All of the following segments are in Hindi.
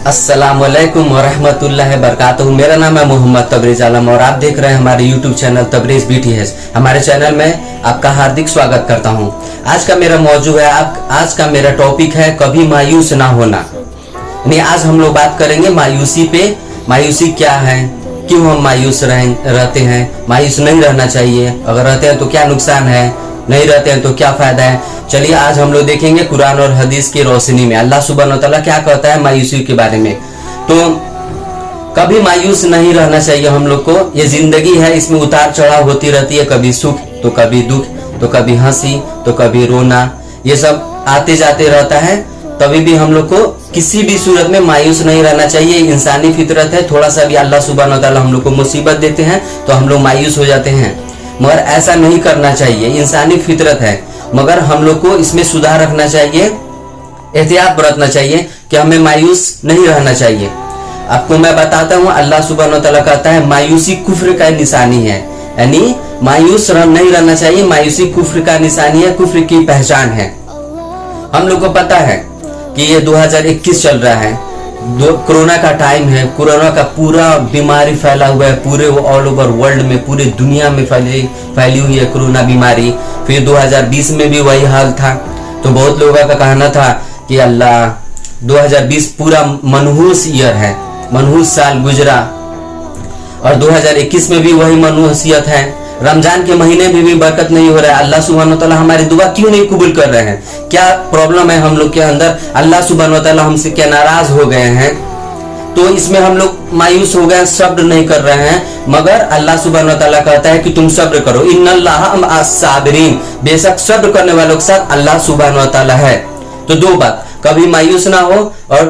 अस्सलामुअलैकुम वरहमतुल्लाहि वबरकातुहू। मेरा नाम है मोहम्मद तबरेज आलम और आप देख रहे हैं हमारे यूट्यूब चैनल तबरेज बीटीएस। हमारे चैनल में आपका हार्दिक स्वागत करता हूं। आज का मेरा मौजू है, आज का मेरा टॉपिक है कभी मायूस ना होना। यानी आज हम लोग बात करेंगे मायूसी पे। मायूसी क्या है, क्यों हम मायूस रहते हैं, मायूस नहीं रहना चाहिए, अगर रहते हैं तो क्या नुकसान है, नहीं रहते हैं तो क्या फायदा है। चलिए आज हम लोग देखेंगे कुरान और हदीस की रोशनी में अल्लाह सुब्हान व तआला क्या कहता है मायूसी के बारे में। तो कभी मायूस नहीं रहना चाहिए हम लोग को। ये जिंदगी है, इसमें उतार चढ़ाव होती रहती है, कभी सुख तो कभी दुख, तो कभी हंसी तो कभी रोना, ये सब आते जाते रहता है। कभी भी हम लोग को किसी भी सूरत में मायूस नहीं रहना चाहिए। इंसानी फितरत है, थोड़ा सा भी अल्लाह सुब्हान व तआला हम लोग को मुसीबत देते हैं तो हम लोग मायूस हो जाते हैं, मगर ऐसा नहीं करना चाहिए। इंसानी फितरत है, मगर हम लोग को इसमें सुधार रखना चाहिए, एहतियात बरतना चाहिए कि हमें मायूस नहीं रहना चाहिए। आपको मैं बताता हूँ, अल्लाह सुब्हान व तआला कहता है मायूसी कुफ्र का निशानी है, यानी मायूस नहीं रहना चाहिए। मायूसी कुफ्र का निशानी है, कुफ्र की पहचान है। हम लोग को पता है कि ये 2021 चल रहा है, कोरोना का टाइम है। कोरोना का पूरा बीमारी फैला हुआ है, पूरे ऑल ओवर वर्ल्ड में, पूरे दुनिया में फैली हुई है कोरोना बीमारी। फिर 2020 में भी वही हाल था। तो बहुत लोगों का कहना था कि अल्लाह 2020 पूरा मनहूस ईयर है, मनहूस साल गुजरा, और 2021 में भी वही मनहूसियत है। रमजान के महीने में भी बरकत नहीं हो रहा है। अल्लाह सुब्हान व तआला हमारी दुआ क्यों नहीं कबूल कर रहे हैं? क्या प्रॉब्लम है हम लोग के अंदर? अल्लाह सुब्हान व तआला हमसे क्या नाराज हो गए हैं? तो इसमें हम लोग मायूस हो गए, सब्र नहीं कर रहे हैं। मगर अल्लाह सुब्हान व तआला कहता है कि तुम सब्र करो, इन्नल्लाह मअस साबिरीन, बेशक सब्र करने वालों के साथ अल्लाह सुब्हान व तआला है। तो दो बात, कभी मायूस ना हो, और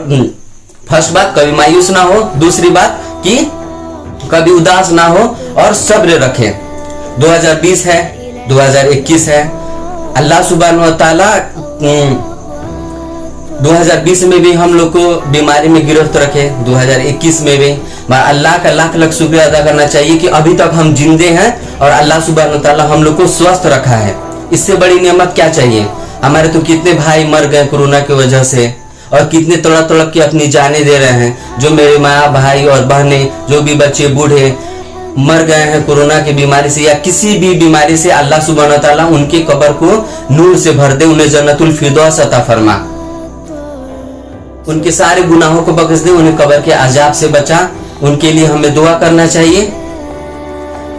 फर्स्ट बात कभी मायूस ना हो, दूसरी बात कि कभी उदास ना हो और सब्र रखें। 2020 है, 2021 है, अल्लाह सुब्हान व तआला 2020 में भी हम लोग को बीमारी में गिरफ्त रखे, 2021 में भी। अल्लाह का लाख लाख शुक्रिया अदा करना चाहिए कि अभी तक हम जिंदे हैं और अल्लाह सुब्हान व तआला हम लोग को स्वस्थ रखा है। इससे बड़ी नेमत क्या चाहिए? हमारे तो कितने भाई मर गए कोरोना की वजह से, और कितने तड़प तड़प के अपनी जानें दे रहे हैं। जो मेरे माँ भाई और बहनें, जो भी बच्चे बूढ़े मर गए हैं कोरोना की बीमारी से या किसी भी बीमारी से, अल्लाह सुब्हान व तआला उनके कब्र को नूर से भर दे, उन्हें जन्नतुल फिरदौस अता फरमा, उनके सारे गुनाहों को बख्श दे, उन्हें कब्र के अजाब से बचा। उनके लिए हमें दुआ करना चाहिए।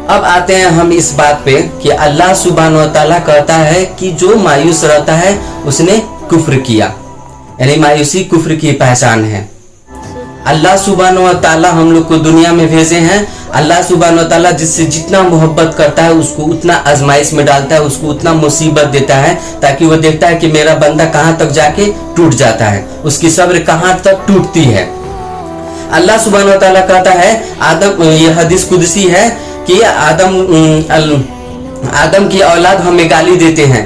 अब आते हैं हम इस बात पे कि अल्लाह सुब्हान व तआला कहता है कि जो मायूस रहता है उसने कुफ्र किया, यानी मायूसी कुफ्र की पहचान है। अल्लाह सुब्हान व तआला हम लोग को दुनिया में भेजे हैं। अल्लाह सुब्हान व तआला जिससे जितना मोहब्बत करता है उसको उतना आजमाइश में डालता है, उसको उतना मुसीबत देता है, ताकि वो देखता है कि मेरा बंदा कहाँ तक जाके टूट जाता है, उसकी सब्र कहाँ तक टूटती है। अल्लाह सुब्हान व तआला कहता है, आदम, ये हदीस कुदसी है कि आदम की औलाद हमें गाली देते हैं,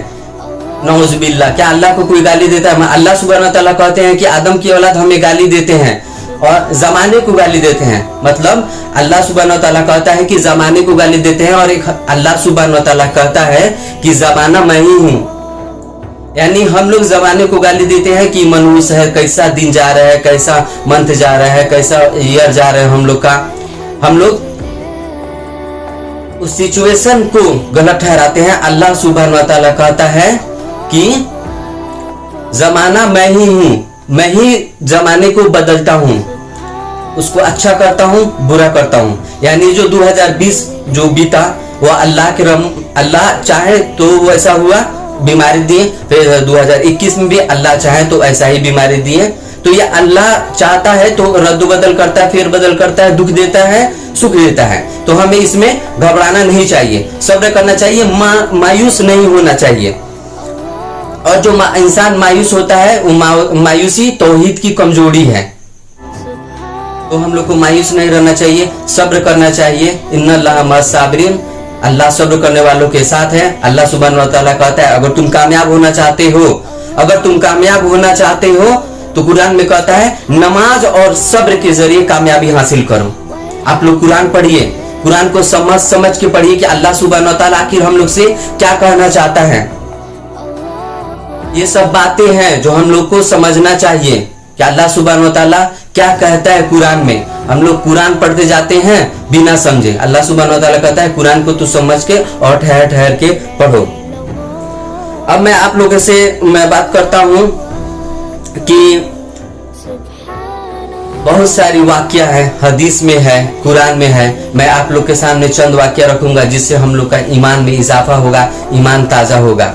नौजुबिल्लाह। क्या अल्लाह को कोई गाली देता है? अल्लाह सुब्हान व तआला कहते हैं कि आदम की औलाद हमें गाली देते हैं और जमाने को गाली देते हैं। मतलब अल्लाह सुब्हान व तआला कहता है कि जमाने को गाली देते हैं, और एक अल्लाह सुब्हान व तआला कहता है कि जमाना मैं ही हूँ। यानी हम लोग जमाने को गाली देते हैं कि मनहूस है, कैसा दिन जा रहा है, कैसा मंथ जा रहा है, कैसा ईयर जा रहा है हम लोग का। हम लोग उस सिचुएशन को गलत ठहराते हैं। अल्लाह सुब्हान व तआला कहता है कि जमाना मैं ही हूँ, मैं ही जमाने को बदलता हूँ, उसको अच्छा करता हूँ, बुरा करता हूँ। यानी जो 2020 जो बीता वो अल्लाह चाहे तो वैसा हुआ, बीमारी दिए। फिर 2021 में भी अल्लाह चाहे तो ऐसा ही बीमारी दिए। तो ये अल्लाह चाहता है तो रद्द बदल करता है, फेर बदल करता है, दुख देता है, सुख देता है। तो हमें इसमें घबराना नहीं चाहिए, सब्र करना चाहिए, मायूस नहीं होना चाहिए। और जो इंसान मायूस होता है वो मायूसी तौहीद की कमजोरी है। तो हम लोग को मायूस नहीं रहना चाहिए, सब्र करना चाहिए। इन्नल्लाह मअस साबिरीन, अल्लाह सब्र करने वालों के साथ है। अल्लाह सुब्हान व तआला कहता है अगर तुम कामयाब होना चाहते हो, अगर तुम कामयाब होना चाहते हो तो कुरान में कहता है नमाज और सब्र के जरिए कामयाबी हासिल करो। आप लोग कुरान पढ़िए, कुरान को समझ के पढ़िए कि अल्लाह सुब्हान व तआला आखिर हम लोग से क्या कहना चाहता है। ये सब बातें हैं जो हम लोग को समझना चाहिए। कि अल्लाह सुब्हान व तआला क्या कहता है कुरान में। हम लोग कुरान पढ़ते जाते हैं बिना समझे। अल्लाह सुब्हान व तआला कहता है कुरान को तू समझ के और ठहर ठहर के पढ़ो। अब मैं आप लोगों से मैं बात करता हूं कि बहुत सारी वाक्या है, हदीस में है, कुरान में है। मैं आप लोग के सामने चंद वाक्या रखूंगा जिससे हम लोग का ईमान में इजाफा होगा, ईमान ताजा होगा।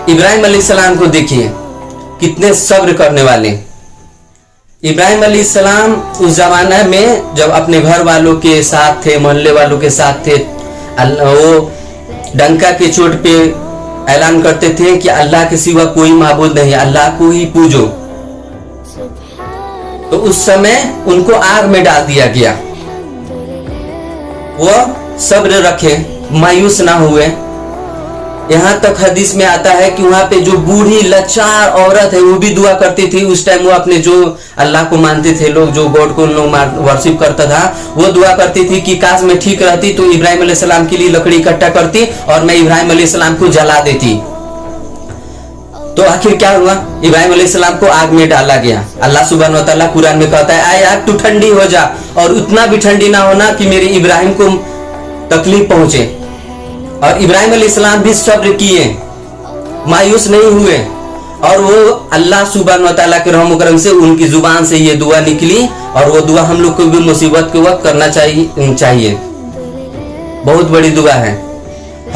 इब्राहिम अलैहिस्सलाम को देखिए, कितने सब्र करने वाले। इब्राहिम अलैहिस्सलाम उस जमाना में जब अपने घर वालों के साथ थे, मोहल्ले वालों के साथ थे, वो डंका के चोट पे ऐलान करते थे कि अल्लाह के सिवा कोई माबूद नहीं, अल्लाह को ही पूजो। तो उस समय उनको आग में डाल दिया गया। वो सब्र रखे, मायूस ना हुए। यहाँ तक हदीस में आता है कि वहां पे जो बूढ़ी लाचार औरत है वो भी दुआ करती थी। उस टाइम वो अपने जो अल्लाह को मानते थे लोग, जो गॉड को लोग वर्शिप करता था, वो दुआ करती थी कि काश मैं ठीक रहती तो इब्राहिम अलैहिस्सलाम के लिए लकड़ी इकट्ठा करती और मैं इब्राहिम अलैहिस्सलाम को जला देती। तो आखिर क्या हुआ? इब्राहिम अलैहिस्सलाम को आग में डाला गया। अल्लाह सुब्हान व तआला कुरान में कहता है, आए आग तू ठंडी हो जा, और उतना भी ठंडी ना होना कि मेरे इब्राहिम को तकलीफ पहुंचे। और इब्राहिम अलैहिस्सलाम भी सब्र किए, मायूस नहीं हुए, और वो अल्लाह सुब्हान व तआला के रहम करम से उनकी जुबान से ये दुआ निकली। और वो दुआ हम लोग को भी मुसीबत के वक्त करना चाहिए। बहुत बड़ी दुआ है,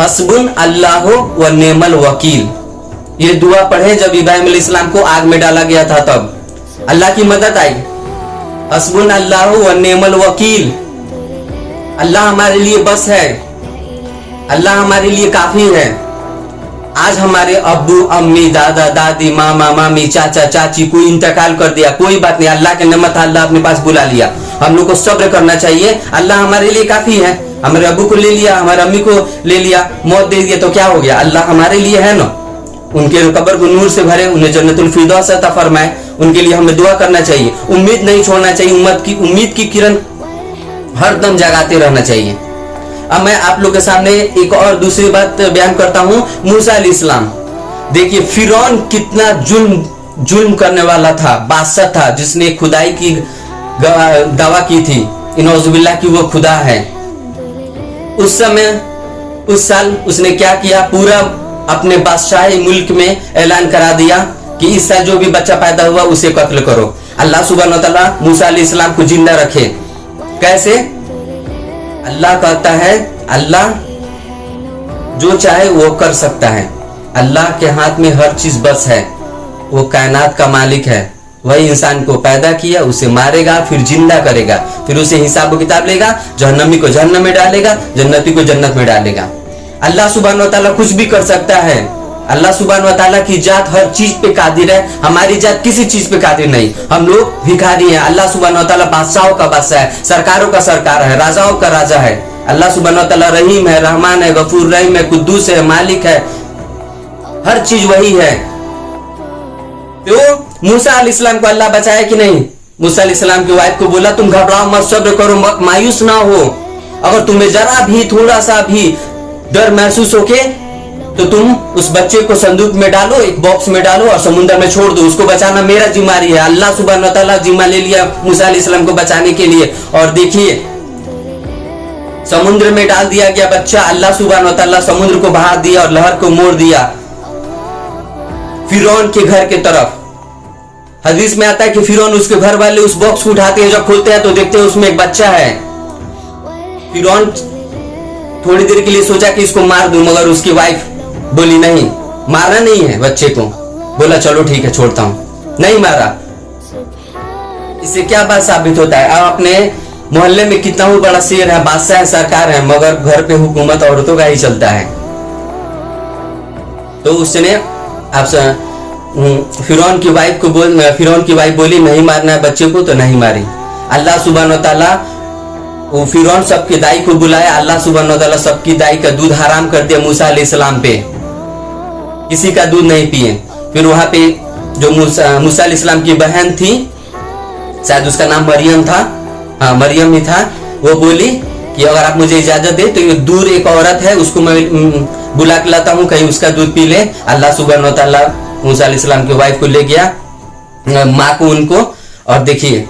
हस्बुन अल्लाह व नेमल वकील। ये दुआ पढ़े जब इब्राहिम अलैहिस्सलाम को आग में डाला गया था, तब अल्लाह की मदद आई। हस्बुन अल्लाह व नेमल वकील, अल्लाह हमारे लिए बस है, अल्लाह हमारे लिए काफी है। आज हमारे अब्बू अम्मी दादा दादी मामा मामी चाचा चाची कोई इंतकाल कर दिया, कोई बात नहीं, अल्लाह के नेमत अल्लाह अपने पास बुला लिया। हम लोग को सब्र करना चाहिए, अल्लाह हमारे लिए काफी है। हमारे अब्बू को ले लिया, हमारे अम्मी को ले लिया, मौत दे दिया तो क्या हो गया? अल्लाह हमारे लिए है ना। उनके कब्र को नूर से भरे, उन्हें जन्नतुल फिरदौस अता फरमाए। उनके लिए हमें दुआ करना चाहिए, उम्मीद नहीं छोड़ना चाहिए। उम्मीद की किरण हर दम जगाते रहना चाहिए। अब मैं आप लोग के सामने एक और दूसरी बात बयान करता हूं। मूसा अलैहिस्सलाम, देखिए फिरौन कितना जुल्म करने वाला था, बादशाह था, जिसने खुदाई की दावा की थी, इनौजुबिल्लाह की वो खुदा है। उस समय उस साल उसने क्या किया? पूरा अपने बादशाही मुल्क में ऐलान करा दिया कि इस साल जो भी बच्चा पैदा हुआ उसे कत्ल करो। अल्लाह सुब्हान व तआला मूसा अलैहिस्सलाम को जिंदा रखे। कैसे? अल्लाह कहता है, अल्लाह जो चाहे वो कर सकता है, अल्लाह के हाथ में हर चीज बस है। वो कायनात का मालिक है, वही इंसान को पैदा किया, उसे मारेगा, फिर जिंदा करेगा, फिर उसे हिसाब किताब लेगा, जहन्नमी को जहन्नम में डालेगा, जन्नती को जन्नत में डालेगा। अल्लाह सुब्हान व तआला कुछ भी कर सकता है। अल्लाह सुब्हान व तआला की जात हर चीज पे कादिर है, हमारी जात किसी चीज पे कादिर नहीं। हम लोग भिखारी हैं, अल्लाह सुब्हान व तआला बादशाहों का बादशाह है, सरकारों का सरकार है, राजाओं का राजा है। अल्लाह सुब्हान व तआला रहीम है, रहमान है, गफूर रहीम है, कुद्दूस है, मालिक है, हर चीज वही है। तो मूसा अलैहिस्सलाम को अल्लाह बचाया कि नहीं? मूसा अलैहिस्सलाम की वाइफ को बोला, तुम घबराओ मत, सब्र करो, मायूस ना हो। अगर तुम्हें जरा भी थोड़ा सा भी डर महसूस होके तो तुम उस बच्चे को संदूक में डालो, एक बॉक्स में डालो और समुद्र में छोड़ दो। उसको बचाना मेरा जिम्मेदारी है। अल्लाह सुब्हान व तआला जिम्मा ले लिया मूसा अलैहिस्सलाम को बचाने के लिए। और देखिए समुद्र में डाल दिया गया बच्चा, अल्लाह सुब्हान व तआला समुद्र को बहा दिया और लहर को मोड़ दिया फिरौन के घर के तरफ। हदीस में आता है कि फिरौन उसके घर वाले उस बॉक्स को उठाते हैं, जब खोलते हैं तो देखते हैं उसमें एक बच्चा है। फिरौन थोड़ी देर के लिए सोचा कि इसको मार दूं, मगर उसकी वाइफ बोली नहीं, मारना नहीं है बच्चे को। बोला चलो ठीक है छोड़ता हूं, नहीं मारा। इससे क्या बात साबित होता है? आप अपने मोहल्ले में कितना ही बड़ा शेर है, बादशाह है, सरकार है, मगर घर पे हुकूमत औरतों का ही चलता है। तो उसने फिरौन की वाइफ बोली नहीं मारना है बच्चे को, तो नहीं मारी। अल्लाह सुब्हान व तआला वो फिरौन सबके दाई को बुलाया। अल्लाह सुब्हान व तआला सबकी दाई का दूध हराम कर दिया मूसा अलैहिस्सलाम पे, किसी का दूध नहीं पिए। फिर वहां पे जो मूसा अलैहिस्सलाम की बहन थी, शायद उसका नाम मरियम था, हाँ मरियम ही था, वो बोली कि अगर आप मुझे इजाजत दे तो ये दूर एक औरत है, उसको मैं बुला के लाता हूँ, कहीं उसका दूध पी ले। अल्लाह सुब्हान व तआला मूसा अलैहिस्सलाम की वाइफ को ले गया माँ को उनको, और देखिए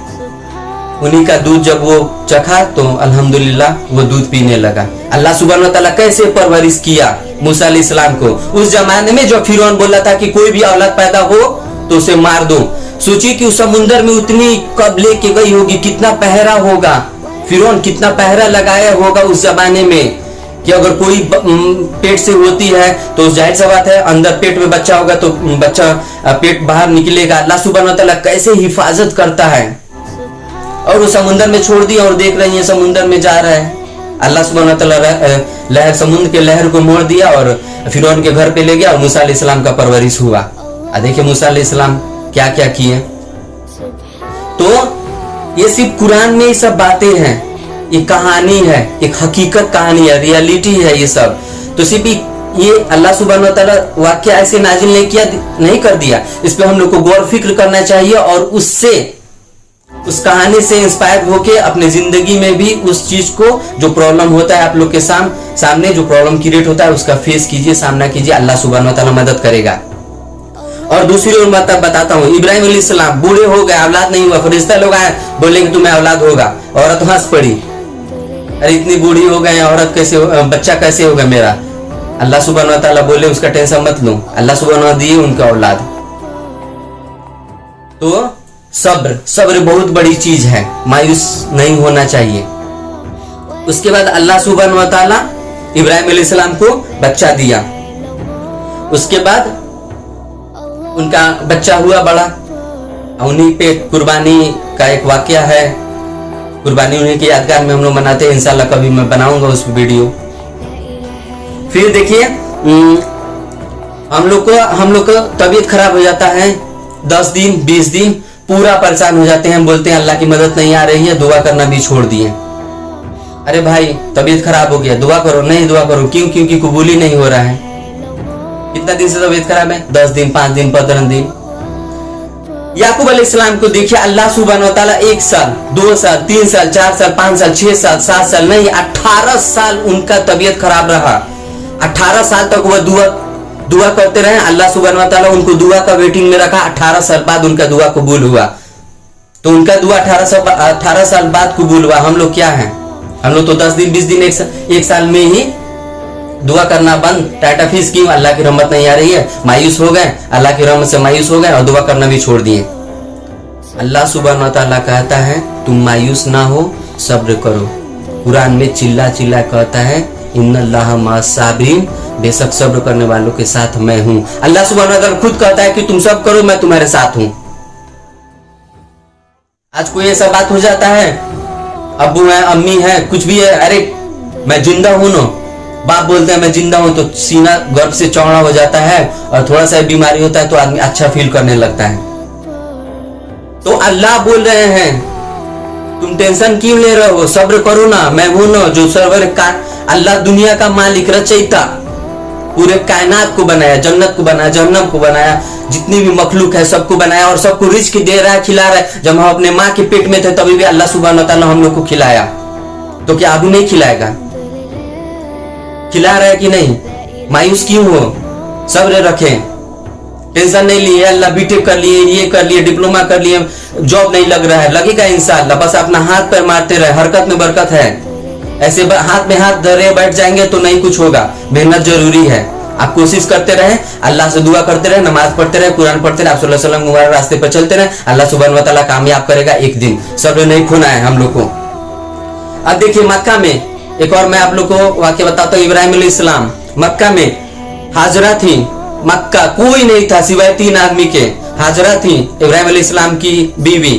उन्हीं का दूध जब वो चखा तो अल्हम्दुलिल्लाह वो दूध पीने लगा। अल्लाह सुब्हान व तआला कैसे परवरिश किया मूसा अलैहिस्सलाम को। उस जमाने में जो फिरौन बोला था कि कोई भी औलाद पैदा हो तो उसे मार दो, सोचिए कि उस समुंदर में उतनी कब लेके गई होगी, कितना पहरा होगा, फिरौन कितना पहरा लगाया होगा उस जमाने में कि अगर कोई पेट से होती है तो जाहिर सी बात है अंदर पेट में बच्चा होगा तो बच्चा पेट बाहर निकलेगा। अल्लाह सुब्हान व तआला कैसे हिफाजत करता है, और वो समुंदर में छोड़ दिया और देख रही है समुंदर में जा रहा है। अल्लाह सुब्हान व तआला लहर, समुद्र के लहर को मोड़ दिया और फिरौन के घर पे ले गया और मूसा अलैहिस्सलाम का परवरिश हुआ। देखिए मूसा अलैहिस्सलाम क्या क्या किए। तो ये सिर्फ कुरान में ये सब बातें हैं, ये कहानी है, एक हकीकत कहानी है, रियलिटी है ये सब। तो सिर्फ ये अल्लाह सुब्हान व तआला वाकया ऐसे नाजिल नहीं कर दिया, इस पे हम लोग को गौर फिक्र करना चाहिए और उससे, उस कहानी से इंस्पायर होके अपने जिंदगी में भी उस चीज को, जो प्रॉब्लम होता है आप लोग के सामने जो प्रॉब्लम क्रिएट होता है उसका फेस कीजिए, सामना कीजिए, अल्लाह सुब्हान व तआला मदद करेगा। और दूसरी ओर मैं बताता हूँ, इब्राहिम अलैहिस्सलाम बूढ़े हो गए, औलाद नहीं हुआ, फरिश्ता लोग आए बोले कि तुम्हें औलाद होगा, औरत हंस पड़ी, अरे इतनी बूढ़ी हो गए औरत कैसे, बच्चा कैसे होगा मेरा। अल्लाह सुब्हान व तआला बोले उसका टेंशन मत लो, अल्लाह सुब्हान व दिए उनका औलाद। तो सब्र बहुत बड़ी चीज है, मायूस नहीं होना चाहिए। उसके बाद अल्लाह सुब्हान व तआला इब्राहिम अलैहिस्सलाम को बच्चा दिया, उसके बाद उनका बच्चा हुआ बड़ा, उन्हीं पे कुर्बानी का एक वाकया है, कुर्बानी उन्हीं की यादगार में हम लोग मनाते हैं। इंशाल्लाह कभी मैं बनाऊंगा उस वीडियो। फिर देखिए हम लोग को तबीयत खराब हो जाता है, 10 दिन 20 दिन पूरा परेशान हो जाते हैं, बोलते हैं अल्लाह की मदद नहीं आ रही है, दुआ करना भी छोड़ दिए। अरे भाई तबीयत खराब हो गया, दुआ करो, नहीं दुआ करो, क्यों? क्योंकि कबूल ही नहीं हो रहा है। कितना दिन से तबीयत खराब है? 10 दिन 5 दिन 15 दिन। याकूब अलैहिस्सलाम को देखिए अल्लाह सुब्हान व तआला 1 साल 2 साल 3 साल 4 साल 5 साल 6 साल 7 साल नहीं 18 साल उनका तबीयत खराब रहा। 18 साल तक वह दुआ करते रहे, अल्लाह सुब्हान व तआला उनको दुआ का वेटिंग में रखा। 18 साल बाद उनका दुआ कबूल हुआ। तो उनका दुआ 18 साल बाद कबूल हुआ। हम लोग क्या हैं? हम लोग तो 10 दिन 20 दिन 1 साल में ही दुआ करना बंद, टाटा फीस क्यों? अल्लाह की रहमत नहीं आ रही है, मायूस हो गए, अल्लाह की रहमत से मायूस हो गए और दुआ करना भी छोड़ दिए। अल्लाह सुब्हान व तआला कहता है तुम मायूस ना हो, सब्र करो। कुरान में चिल्ला चिल्ला कहता है इन्नल्लाह मअस साबिरीन, बेशक सब्र करने वालों के साथ मैं हूं। अल्लाह सुब्हान व तआला खुद कहता है कि तुम सब करो, मैं तुम्हारे साथ हूं। आज कोई ऐसा बात हो जाता है, अब्बू है अम्मी है कुछ भी है, अरे मैं जिंदा हूं ना, बाप बोलते हैं मैं जिंदा हूं तो सीना गर्व से चौड़ा हो जाता है, और थोड़ा सा बीमारी होता है तो आदमी अच्छा फील करने लगता है। तो अल्लाह बोल रहे हैं तुम टेंशन क्यों ले रहे हो, सब्र करो ना, मैं हूं ना जो सर्वर का अल्लाह दुनिया का मालिक रचयिता, पूरे कायनात को बनाया, जन्नत को बनाया, जहन्नम को बनाया, जितनी भी मखलूक है सबको बनाया और सबको रिज्क दे रहा है, खिला रहा है। जब हम अपने माँ के पेट में थे तभी भी अल्लाह सुब्हान व तआला हम लोग को खिलाया, तो क्या अभी नहीं खिलाएगा? खिला रहा है कि नहीं? मायूस क्यों हो? सब्र रखें, टेंशन नहीं लिए, अल्लाह बीटेक कर लिए, ये कर लिए, डिप्लोमा कर लिए, जॉब नहीं लग रहा है, लगेगा इंशाअल्लाह, बस अपना हाथ पैर मारते रहे, हरकत में बरकत है। ऐसे हाथ में हाथ धरे बैठ जाएंगे तो नहीं कुछ होगा, मेहनत जरूरी है। आप कोशिश करते रहे, अल्लाह से दुआ करते रहे, नमाज पढ़ते रहे, कुरान पढ़ते रहे, आप सल्लल्लाहु अलैहि वसल्लम के रास्ते पर चलते रहे, अल्लाह सुब्हान व तआला कामयाब करेगा एक दिन। सब्र नहीं खोना है हम लोग को। अब देखिए मक्का में एक और मैं आप लोग को वाक्य बताता हूँ। इब्राहिम अलैहिस्सलाम मक्का में, हाजरा थी, मक्का कोई नहीं था सिवाय 3 आदमी के। हाजरा थी इब्राहिम अलैहिस्सलाम की बीवी,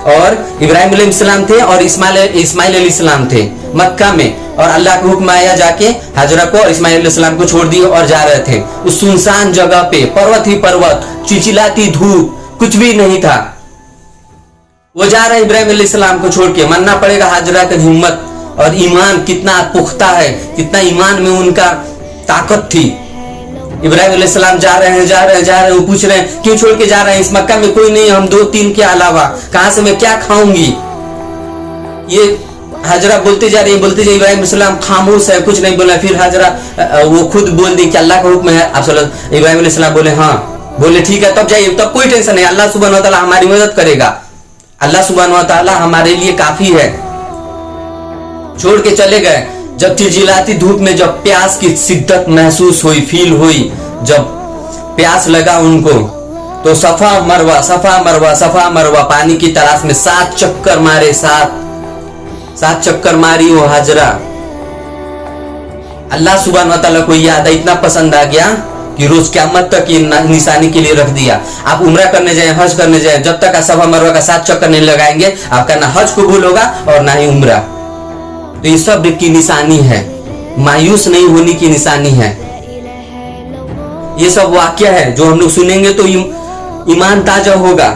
और इब्राहिम अलैहिस्सलाम थे और इस्माइल अलैहिस्सलाम थे मक्का में, और अल्लाह का हुक्म आया जाके हाजरा को और इस्माइल अलैहिस्सलाम को छोड़ दिए और जा रहे थे उस सुनसान जगह पे, पर्वत ही पर्वत, चिलचिलाती धूप, कुछ भी नहीं था। वो जा रहे इब्राहिम अलैहिस्सलाम को छोड़ के। मानना पड़ेगा हाजरा की हिम्मत और ईमान कितना पुख्ता है, कितना ईमान में उनका ताकत थी। इब्राहिम अलैहिस्सलाम जा रहे हैं, वो पूछ रहे हैं क्यों छोड़ के जा रहे हैं? इस मक्का में कोई नहीं, हम 2-3 के अलावा, कहां से मैं क्या खाऊंगी? ये हाजरा बोलते जा रही है, इब्राहिम अलैहिस्सलाम खामोश है, कुछ नहीं बोला। फिर हाजरा वो खुद बोल दी कि अल्लाह का हुक्म है। आप इब्राहिम अलैहिस्सलाम बोले हाँ बोले ठीक है तब जाइए, तब कोई टेंशन नहीं, अल्लाह सुब्हान व तआला हमारी मदद करेगा, अल्लाह सुब्हान व तआला हमारे लिए काफी है। छोड़ के चले गए। जब चिलचिलाती धूप में जब प्यास की शिद्दत महसूस हुई, फील हुई, जब प्यास लगा उनको, तो सफा मरवा सफा मरवा सफा मरवा पानी की तलाश में 7 चक्कर मारे, 7 चक्कर मारी वो हाजरा। अल्लाह सुब्हान व तआला को ये आदा इतना पसंद आ गया कि रोज क़यामत तक ये निशानी के लिए रख दिया। आप उम्रा करने जाए, हज करने जाए, जब तक आप सफा मरवा का 7 चक्कर नहीं लगाएंगे, आपका ना हज कबूल होगा और ना ही उम्रा। तो ये सब्र की निशानी है, मायूस नहीं होने की निशानी है। ये सब वाक्य है जो हम लोग सुनेंगे तो ईमान ताजा होगा,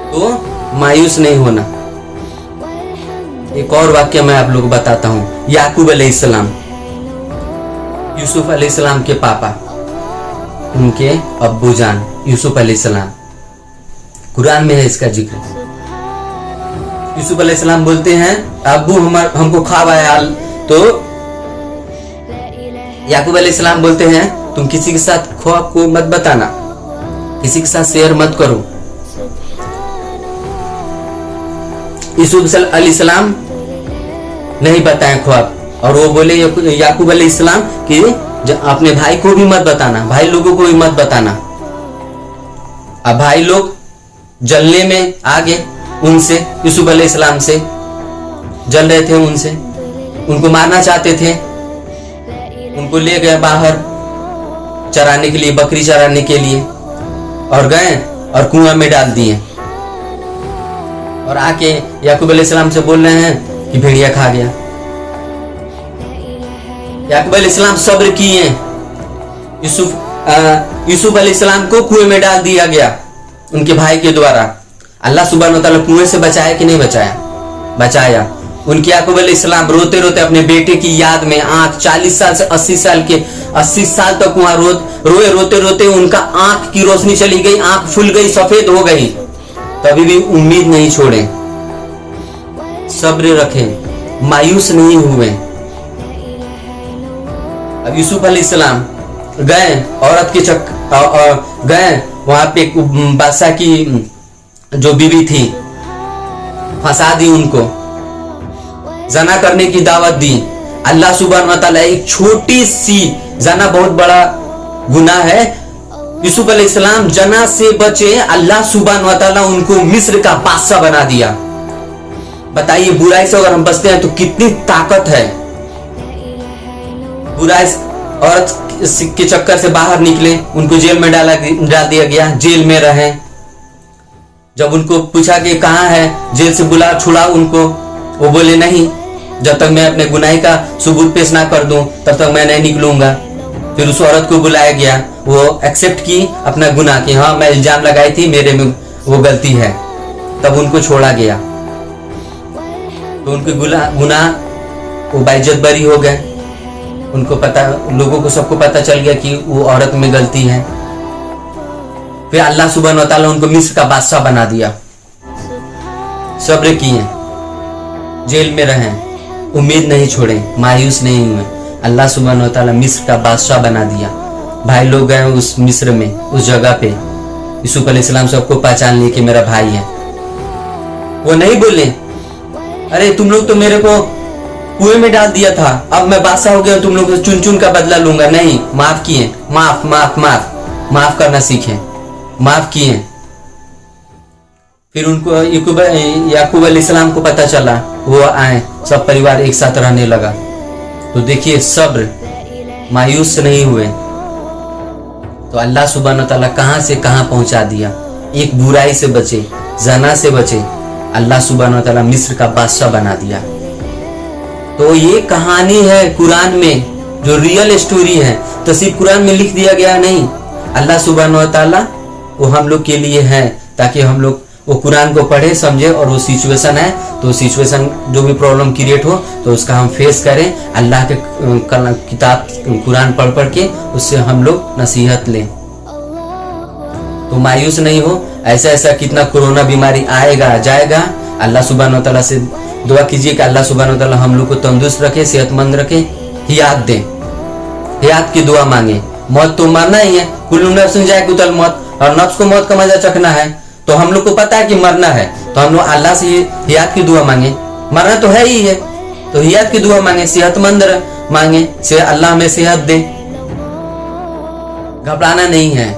तो मायूस नहीं होना। एक और वाक्य मैं आप लोग बताता हूँ। याकूब अलैहिस्सलाम, यूसुफ अलैहिस्सलाम के पापा, उनके अब्बू जान यूसुफ अलैहिस्सलाम, कुरान में है इसका जिक्र। यूसुफ अलैहिस्सलाम बोलते हैं अब्बू हमको ख्वाब आया, तो याकूब अलैहिस्सलाम बोलते हैं तुम किसी के साथ ख्वाब को मत बताना, किसी के साथ शेयर मत करो। यूसुफ अलैहिस्सलाम नहीं बताए ख्वाब, और वो बोले याकूब अलैहिस्सलाम कि अपने भाई को भी मत बताना, भाई लोगों को भी मत बताना। अब भाई लोग जलने में आ गए उनसे, यूसुफ अलैहिस्सलाम से जल रहे थे, उनसे उनको मारना चाहते थे। उनको ले गए बाहर चराने के लिए, बकरी चराने के लिए, और गए और कुआं में डाल दिए। और आके याकूब अलैहिस्सलाम से बोल रहे हैं कि भेड़िया खा गया। याकूब अलैहिस्सलाम सब्र किए। यूसुफ अलैहिस्सलाम को कुएं में डाल दिया गया उनके भाई के द्वारा। अल्लाह सुब्हान व तआला कुएं से बचाया कि नहीं बचाया? बचाया। उनके याकूब अलैहिस्सलाम रोते रोते अपने बेटे की याद में, आंख 40 साल से 80 साल के 80 साल तक वहां रोए, रोते रोते उनका आंख की रोशनी चली गई, आंख फूल गई, सफेद हो गई, तभी भी उम्मीद नहीं छोड़े, सब्र रखे, मायूस नहीं हुए। अब यूसुफ अलैहिस्सलाम गए औरत के गए वहां पे बादशाह की जो बीवी थी, फंसा दी उनको, जना करने की दावत दी। अल्लाह सुब्हान व तआला एक छोटी सी, जना बहुत बड़ा गुनाह है, यूसुफ अलैहिस्सलाम जना से बचे, अल्लाह सुब्हान व तआला उनको मिस्र का बादशाह बना दिया। बताइए बुराई से अगर हम बचते हैं तो कितनी ताकत है। बुराई औरत के चक्कर से बाहर निकले, उनको जेल में डाल दिया गया, जेल में रहे। जब उनको पूछा कि कहाँ है, जेल से बुला छुड़ा उनको, वो बोले नहीं, जब तक मैं अपने गुनाह का सबूत पेश ना कर दूं तब तक मैं नहीं निकलूंगा। फिर उस औरत को बुलाया गया, वो एक्सेप्ट की अपना गुनाह कि हाँ मैं इल्जाम लगाई थी, मेरे में वो गलती है, तब उनको छोड़ा गया। तो उनके गुनाह वो बाइज्जत बरी हो गए। उनको पता, लोगों को सबको पता चल गया कि वो औरत में गलती है। फिर अल्लाह सुब्हान व तआला उनको मिस्र का बादशाह बना दिया। सब्र किए, जेल में रहे, उम्मीद नहीं छोड़े, मायूस नहीं हुए। अल्लाह सुब्हान व तआला मिस्र का बादशाह बना दिया। भाई लोग गए उस मिस्र में, उस जगह पे, यूसुफ अलैहिस्सलाम सबको पहचान लिए कि मेरा भाई है। वो नहीं बोले अरे तुम लोग तो मेरे को कुएं में डाल दिया था, अब मैं बादशाह हो गया, तुम लोग चुन चुन का बदला लूंगा। नहीं, माफ किए, माफ माफ माफ माफ करना सीखे, माफ किए। फिर उनको याकूब अलैहिस्सलाम को पता चला, वो आए, सब परिवार एक साथ रहने लगा। तो देखिए सब्र, मायूस नहीं हुए। तो अल्लाह सुब्हान व तआला कहां से कहां पहुंचा दिया। एक बुराई से बचे, जना से बचे, अल्लाह सुब्हान व तआला मिस्र का बादशाह बना दिया। तो ये कहानी है कुरान में, जो रियल स्टोरी है, तो सिर्फ कुरान में लिख दिया गया नहीं, अल्लाह सुब्हान व तआला वो हम लोग के लिए है, ताकि हम लोग वो कुरान को पढ़े, समझे, और वो सिचुएशन है तो सिचुएशन जो भी प्रॉब्लम क्रिएट हो तो उसका हम फेस करें, अल्लाह के किताब कुरान पढ़ पढ़ के उससे हम लोग नसीहत लें। तो मायूस नहीं हो। ऐसा ऐसा कितना कोरोना बीमारी आएगा जाएगा, अल्लाह सुब्हान व तआला से दुआ कीजिए कि अल्लाह सुब्हान व तआला हम लोग को तंदुरुस्त रखे, सेहतमंद रखे, हियात दे, हियात की दुआ मांगे। मौत तो मरना ही है, कुल्लू नफ्सिन जायकुतल मौत, और नफ्स को मौत का मजा चखना है। तो हम लोग को पता है कि मरना है, तो हम लोग अल्लाह से हियात की दुआ मांगे। मरना तो है ही है, तो हियात की दुआ मांगे, सेहतमंद मांगे से अल्लाह हमें सेहत दे। घबराना नहीं है,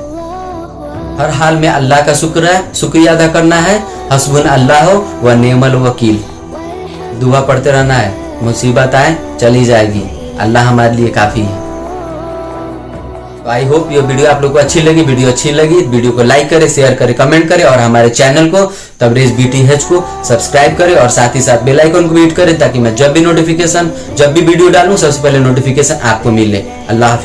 हर हाल में अल्लाह का शुक्रिया अदा करना है। हस्बुन अल्लाह व नेमल वकील, दुआ पढ़ते रहना है, मुसीबत आए चली जाएगी, अल्लाह हमारे लिए काफी है। तो आई होप ये वीडियो आप लोग को अच्छी लगी। वीडियो अच्छी लगी वीडियो को लाइक करें, शेयर करें, कमेंट करें, और हमारे चैनल को तबरेज BTH को सब्सक्राइब करें, और साथ ही साथ बेल आइकन को भी हिट करें, ताकि मैं जब भी वीडियो डालूं सबसे पहले नोटिफिकेशन आपको मिले। अल्लाह हाफिज।